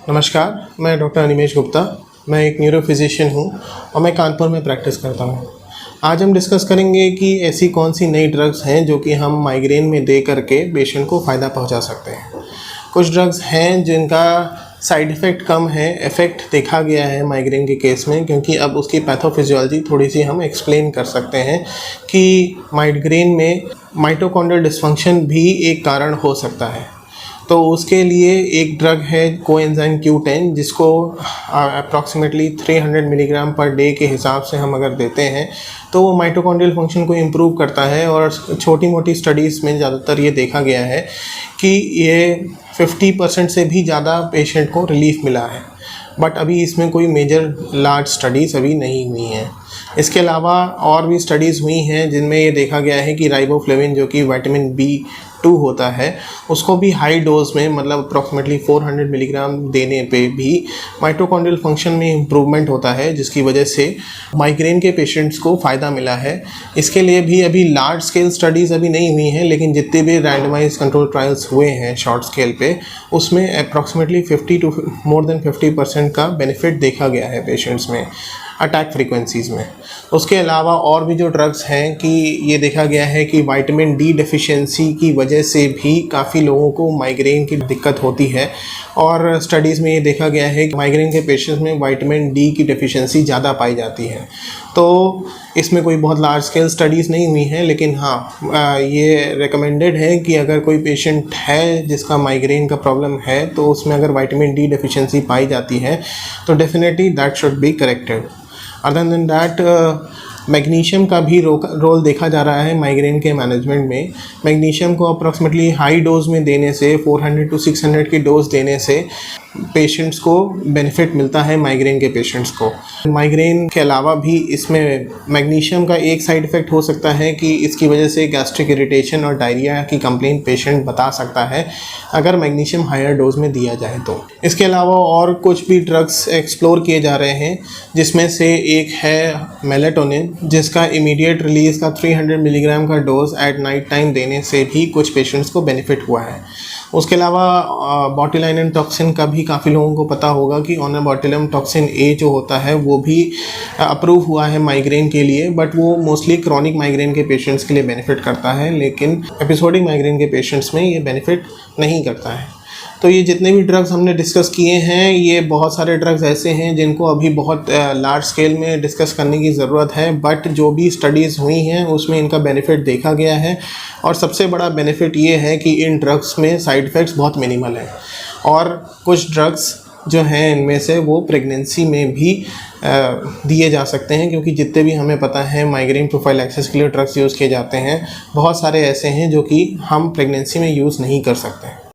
नमस्कार, मैं डॉक्टर अनिमेश गुप्ता। मैं एक न्यूरो फिजिशियन हूँ और मैं कानपुर में प्रैक्टिस करता हूँ। आज हम डिस्कस करेंगे कि ऐसी कौन सी नई ड्रग्स हैं जो कि हम माइग्रेन में दे करके पेशेंट को फ़ायदा पहुँचा सकते हैं। कुछ ड्रग्स हैं जिनका साइड इफ़ेक्ट कम है, इफ़ेक्ट देखा गया है माइग्रेन के केस में, क्योंकि अब उसकी पैथोफिजियोलॉजी थोड़ी सी हम एक्सप्लेन कर सकते हैं कि माइग्रेन में माइटोकॉन्ड्रियल डिस्फंक्शन भी एक कारण हो सकता है। तो उसके लिए एक ड्रग है कोएंजाइम Q10, जिसको अप्रॉक्सीमेटली 300 मिलीग्राम पर डे के हिसाब से हम अगर देते हैं तो वो माइटोकॉन्ड्रियल फंक्शन को इम्प्रूव करता है। और छोटी मोटी स्टडीज़ में ज़्यादातर ये देखा गया है कि ये 50% से भी ज़्यादा पेशेंट को रिलीफ मिला है, बट अभी इसमें कोई मेजर लार्ज स्टडीज़ अभी नहीं हुई हैं। इसके अलावा और भी स्टडीज़ हुई हैं जिनमें ये देखा गया है कि राइबोफ्लेविन, जो कि विटामिन B2 होता है, उसको भी हाई डोज में मतलब अप्रॉक्सीमेटली 400 मिलीग्राम देने पे भी माइटोकॉन्ड्रियल फंक्शन में इम्प्रूवमेंट होता है, जिसकी वजह से माइग्रेन के पेशेंट्स को फ़ायदा मिला है। इसके लिए भी अभी लार्ज स्केल स्टडीज़ अभी नहीं हुई हैं, लेकिन जितने भी रैंडमाइज कंट्रोल ट्रायल्स हुए हैं शॉर्ट स्केल पे, उसमें अप्रॉक्सीमेटली 50 to more than 50% का बेनिफिट देखा गया है पेशेंट्स में अटैक फ्रीक्वेंसीज़ में। उसके अलावा और भी जो ड्रग्स हैं कि ये देखा गया है कि विटामिन D डेफिशिएंसी की वजह से भी काफ़ी लोगों को माइग्रेन की दिक्कत होती है, और स्टडीज़ में ये देखा गया है कि माइग्रेन के पेशेंट्स में विटामिन D की डेफिशिएंसी ज़्यादा पाई जाती है। तो इसमें कोई बहुत लार्ज स्केल स्टडीज़ नहीं हुई हैं, लेकिन हाँ, ये रिकमेंडेड है कि अगर कोई पेशेंट है जिसका माइग्रेन का प्रॉब्लम है, तो उसमें अगर विटामिन D डेफिशिएंसी पाई जाती है तो definitely that should be corrected. Other than that, magnesium का भी रोल देखा जा रहा है माइग्रेन के मैनेजमेंट में। मैग्नीशियम को अप्रॉक्सीमेटली हाई डोज में देने से 400 to 600 की डोज देने से पेशेंट्स को बेनिफिट मिलता है, माइग्रेन के पेशेंट्स को। माइग्रेन के अलावा भी इसमें मैग्नीशियम का एक साइड इफ़ेक्ट हो सकता है कि इसकी वजह से गैस्ट्रिक इरिटेशन और डायरिया की कंप्लेंट पेशेंट बता सकता है अगर मैग्नीशियम हायर डोज में दिया जाए तो। इसके अलावा और कुछ भी ड्रग्स एक्सप्लोर किए जा रहे हैं, जिसमें से एक है मेलेटोनिन, जिसका इमीडिएट रिलीज़ का 300 मिलीग्राम का डोज एट नाइट टाइम देने से भी कुछ पेशेंट्स को बेनिफिट हुआ है। उसके अलावा बॉटुलिनम टॉक्सिन का भी काफ़ी लोगों को पता होगा कि ऑनबॉटुलिनम टॉक्सिन A जो होता है वो भी अप्रूव हुआ है माइग्रेन के लिए, बट वो मोस्टली क्रॉनिक माइग्रेन के पेशेंट्स के लिए बेनिफिट करता है, लेकिन एपिसोडिक माइग्रेन के पेशेंट्स में ये बेनिफिट नहीं करता है। तो ये जितने भी ड्रग्स हमने डिस्कस किए हैं, ये बहुत सारे ड्रग्स ऐसे हैं जिनको अभी बहुत लार्ज स्केल में डिस्कस करने की ज़रूरत है, बट जो भी स्टडीज़ हुई हैं उसमें इनका बेनिफिट देखा गया है। और सबसे बड़ा बेनिफिट ये है कि इन ड्रग्स में साइड इफ़ेक्ट्स बहुत मिनिमल हैं, और कुछ ड्रग्स जो हैं इनमें से वो प्रेगनेंसी में भी दिए जा सकते हैं, क्योंकि जितने भी हमें पता है माइग्रेन प्रोफाइलैक्सिस के लिए ड्रग्स यूज़ किए जाते हैं, बहुत सारे ऐसे हैं जो कि हम प्रेगनेंसी में यूज़ नहीं कर सकते।